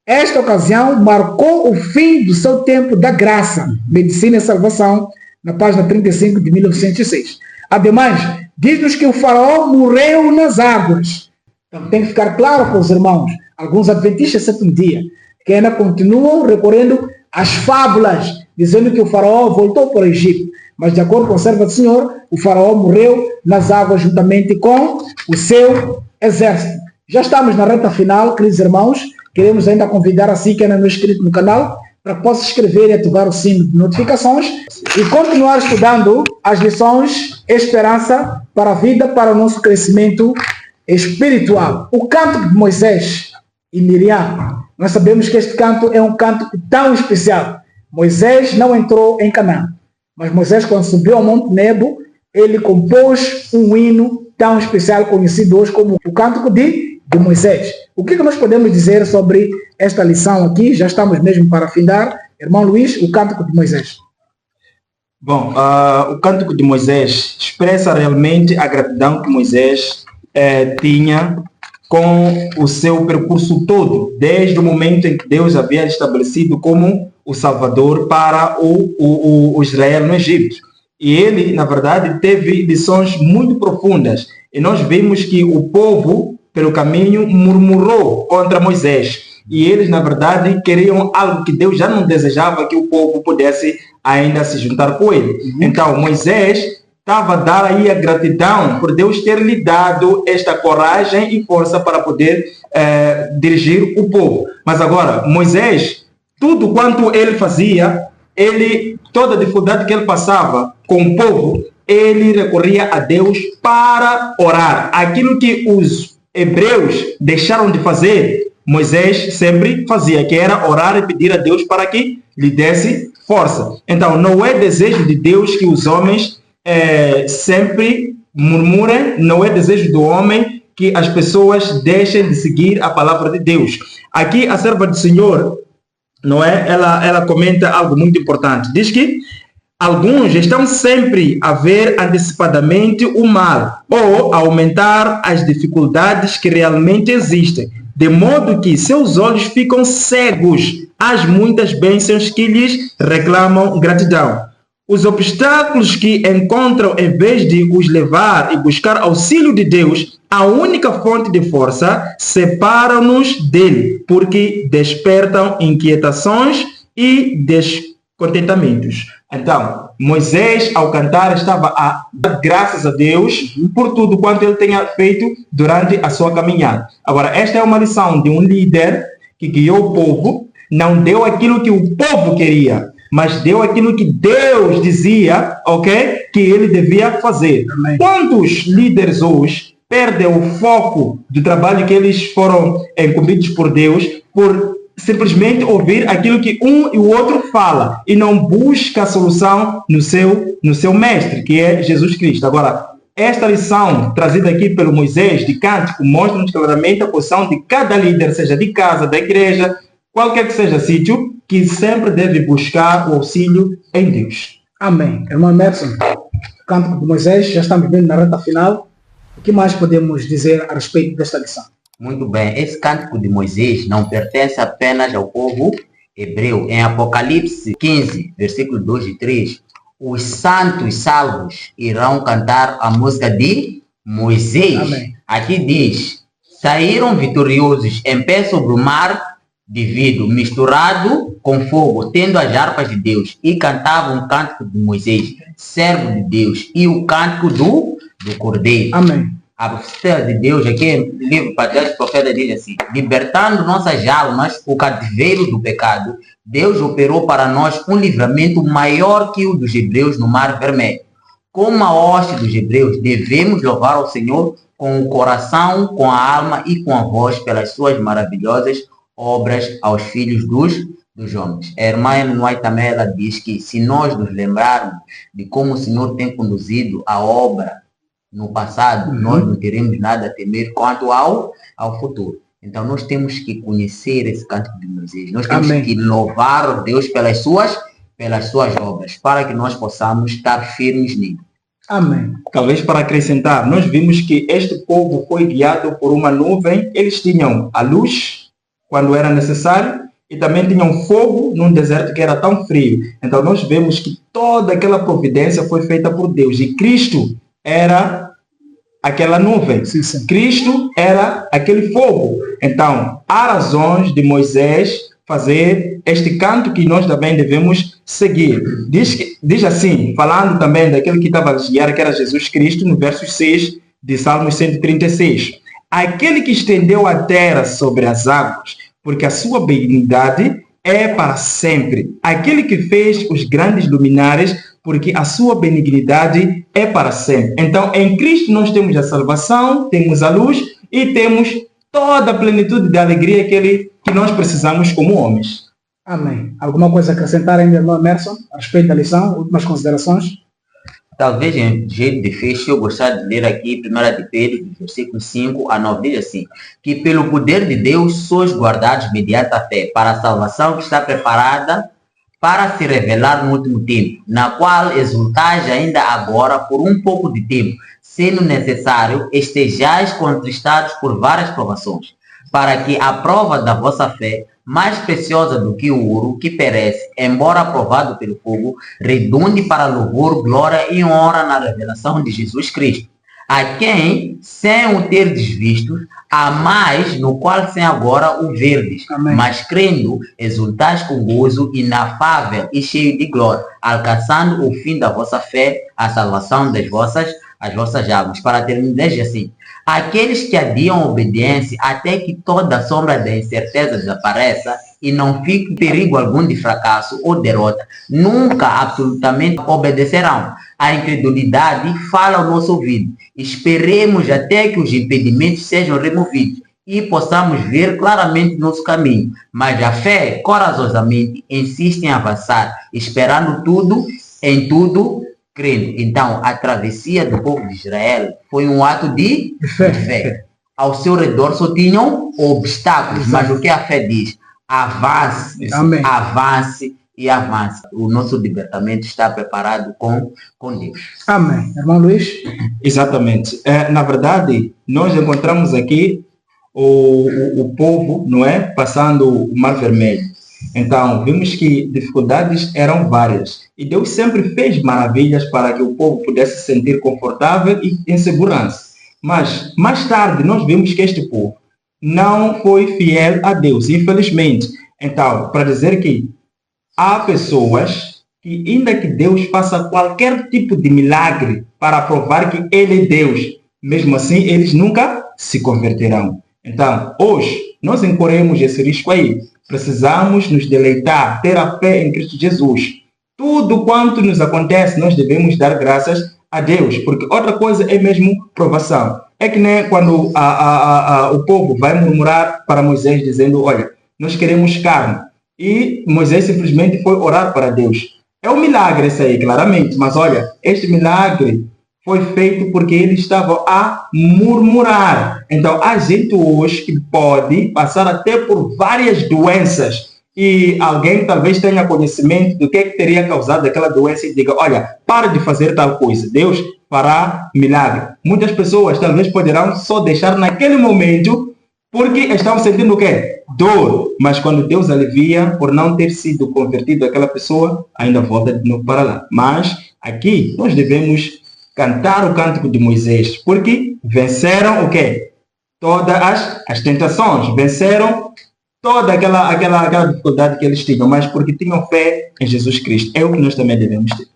Esta ocasião marcou o fim do seu tempo da graça, Medicina e Salvação, na página 35 de 1906. Ademais, diz-nos que o faraó morreu nas águas. Então tem que ficar claro para os irmãos, alguns adventistas sétimo dia, que ainda continuam recorrendo às fábulas, dizendo que o faraó voltou para o Egito. Mas de acordo com a serva do Senhor, o faraó morreu nas águas juntamente com o seu exército. Já estamos na reta final, queridos irmãos. Queremos ainda convidar assim que ainda não é inscrito no canal, para que possa inscrever e ativar o sino de notificações e continuar estudando as lições Esperança para a Vida, para o nosso crescimento espiritual. O cântico de Moisés e Miriam, nós sabemos que este canto é um cântico tão especial. Moisés não entrou em Canaã, mas Moisés, quando subiu ao Monte Nebo, ele compôs um hino tão especial, conhecido hoje como o Cântico de Moisés. O que nós podemos dizer sobre esta lição aqui? Já estamos mesmo para findar. Irmão Luís, o Cântico de Moisés. Bom, o Cântico de Moisés expressa realmente a gratidão que Moisés tinha com o seu percurso todo, desde o momento em que Deus havia estabelecido como o Salvador para o Israel no Egito. E ele, na verdade, teve lições muito profundas. E nós vimos que o povo, pelo caminho, murmurou contra Moisés. E eles, na verdade, queriam algo que Deus já não desejava que o povo pudesse ainda se juntar com ele. Então, Moisés estava a dar aí a gratidão por Deus ter lhe dado esta coragem e força para poder dirigir o povo. Mas agora, Moisés, tudo quanto ele fazia, toda a dificuldade que ele passava com o povo, ele recorria a Deus para orar. Aquilo que os hebreus deixaram de fazer, Moisés sempre fazia, que era orar e pedir a Deus para que lhe desse força. Então, não é desejo de Deus que os homens sempre murmurem, não é desejo do homem que as pessoas deixem de seguir a palavra de Deus. Aqui, a serva do Senhor, não é? Ela comenta algo muito importante. Diz que alguns estão sempre a ver antecipadamente o mal ou a aumentar as dificuldades que realmente existem, de modo que seus olhos ficam cegos às muitas bênçãos que lhes reclamam gratidão. Os obstáculos que encontram, em vez de os levar e buscar auxílio de Deus, a única fonte de força, separam-nos dele, porque despertam inquietações e descontentamentos. Então, Moisés, ao cantar, estava a dar graças a Deus por tudo quanto ele tenha feito durante a sua caminhada. Agora, esta é uma lição de um líder que guiou o povo, não deu aquilo que o povo queria, mas deu aquilo que Deus dizia, ok, que ele devia fazer. Amém. Quantos líderes hoje perdem o foco do trabalho que eles foram incumbidos por Deus por simplesmente ouvir aquilo que um e o outro fala e não busca a solução no seu mestre, que é Jesus Cristo. Agora, esta lição trazida aqui pelo Moisés de Cântico mostra-nos claramente a posição de cada líder, seja de casa, da igreja, qualquer que seja sítio, que sempre deve buscar o auxílio em Deus. Amém. Irmão Emerson, o Cântico de Moisés, já estamos vendo na reta final. O que mais podemos dizer a respeito desta lição? Muito bem. Esse Cântico de Moisés não pertence apenas ao povo hebreu. Em Apocalipse 15, versículos 2 e 3, os santos salvos irão cantar a música de Moisés. Amém. Aqui diz: saíram vitoriosos em pé sobre o mar de vidro, misturado com fogo, tendo as harpas de Deus, e cantavam o cântico de Moisés, servo de Deus, e o cântico do do Cordeiro. Amém. A profecia de Deus aqui, no livro Patriarcas e Profetas, diz assim: libertando nossas almas do cativeiro do pecado, Deus operou para nós um livramento maior que o dos hebreus no Mar Vermelho. Como a hoste dos hebreus, devemos louvar ao Senhor com o coração, com a alma e com a voz pelas suas maravilhosas obras aos filhos dos homens. A irmã Ellen White também ela diz que se nós nos lembrarmos de como o Senhor tem conduzido a obra no passado, nós não teremos nada a temer quanto ao futuro. Então nós temos que conhecer esse cântico de Moisés. Nós temos Amém. que louvar a Deus pelas suas obras, para que nós possamos estar firmes nele. Amém. Talvez para acrescentar, nós vimos que este povo foi guiado por uma nuvem. Eles tinham a luz quando era necessário e também tinham fogo num deserto que era tão frio. Então nós vemos que toda aquela providência foi feita por Deus e Cristo era aquela nuvem. Sim, sim. Cristo era aquele fogo. Então, há razões de Moisés fazer este canto que nós também devemos seguir. Diz assim, falando também daquele que estava a guiar, que era Jesus Cristo, no verso 6 de Salmos 136. Aquele que estendeu a terra sobre as águas, porque a sua benignidade é para sempre. Aquele que fez os grandes luminares, porque a sua benignidade é para sempre. Então, em Cristo nós temos a salvação, temos a luz e temos toda a plenitude de alegria que nós precisamos como homens. Amém. Alguma coisa a acrescentar ainda, irmão Emerson, a respeito da lição? Últimas considerações? Talvez, em jeito de fecho, eu gostaria de ler aqui 1 de Pedro, versículo 5 a 9, diz assim: que pelo poder de Deus sois guardados mediante a fé, para a salvação que está preparada para se revelar no último tempo, na qual exultais ainda agora por um pouco de tempo, sendo necessário, estejais contristados por várias provações, para que a prova da vossa fé, mais preciosa do que o ouro, que perece, embora aprovado pelo fogo, redunde para louvor, glória e honra na revelação de Jesus Cristo, a quem, sem o terdes visto, há mais no qual sem agora o verdes. Amém. Mas crendo, exultais com gozo inafável e cheio de glória, alcançando o fim da vossa fé, a salvação das vossas almas. Para terminar, diz assim: aqueles que adiam a obediência até que toda a sombra da incerteza desapareça e não fique perigo algum de fracasso ou derrota, nunca absolutamente obedecerão. A incredulidade fala ao nosso ouvido. Esperemos até que os impedimentos sejam removidos e possamos ver claramente nosso caminho. Mas a fé, corajosamente, insiste em avançar, esperando em tudo, crendo. Então, a travessia do povo de Israel foi um ato de fé. Ao seu redor só tinham obstáculos, mas o que a fé diz? Avance, Amém. avance e avance. O nosso libertamento está preparado com Deus. Amém. Irmão Luís? Exatamente. Na verdade, nós encontramos aqui o povo, não é? Passando o Mar Vermelho. Então, vimos que dificuldades eram várias. E Deus sempre fez maravilhas para que o povo pudesse se sentir confortável e em segurança. Mas, mais tarde, nós vimos que este povo não foi fiel a Deus, infelizmente. Então, para dizer que há pessoas que, ainda que Deus faça qualquer tipo de milagre para provar que Ele é Deus, mesmo assim, eles nunca se converterão. Então, hoje, nós incorremos esse risco aí. Precisamos nos deleitar, ter a fé em Cristo Jesus. Tudo quanto nos acontece, nós devemos dar graças a Deus, porque outra coisa é mesmo provação. É que nem quando o povo vai murmurar para Moisés dizendo: olha, nós queremos carne. E Moisés simplesmente foi orar para Deus. É um milagre esse aí, claramente, mas olha, este milagre foi feito porque ele estava a murmurar. Então, há gente hoje que pode passar até por várias doenças e alguém talvez tenha conhecimento do que teria causado aquela doença e diga: olha, para de fazer tal coisa, Deus fará milagre. Muitas pessoas talvez poderão só deixar naquele momento porque estão sentindo o quê? Dor. Mas quando Deus alivia, por não ter sido convertido aquela pessoa, ainda volta de novo para lá. Mas aqui nós devemos cantar o cântico de Moisés, porque venceram o quê? Todas as tentações, venceram toda aquela dificuldade que eles tinham, mas porque tinham fé em Jesus Cristo. É o que nós também devemos ter.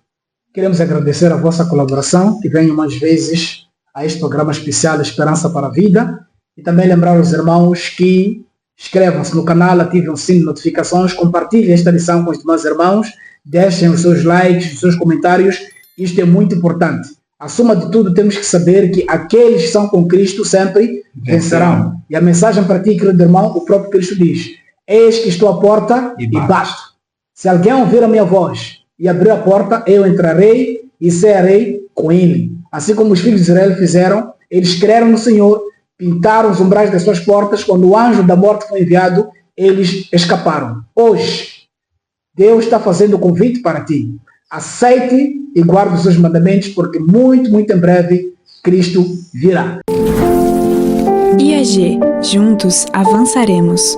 Queremos agradecer a vossa colaboração, que venham mais vezes a este programa especial Esperança para a Vida. E também lembrar os irmãos que inscrevam-se no canal, ativem o sino de notificações, compartilhem esta lição com os demais irmãos, deixem os seus likes, os seus comentários. Isto é muito importante. Acima de tudo, temos que saber que aqueles que são com Cristo sempre vencerão. E a mensagem para ti, querido irmão, o próprio Cristo diz: eis que estou à porta e bato. Se alguém ouvir a minha voz e abrir a porta, eu entrarei e cearei com ele. Assim como os filhos de Israel fizeram, eles creram no Senhor, pintaram os umbrais das suas portas. Quando o anjo da morte foi enviado, eles escaparam. Hoje, Deus está fazendo o convite para ti. Aceite e guarde os seus mandamentos, porque muito, muito em breve Cristo virá. IAG, juntos avançaremos.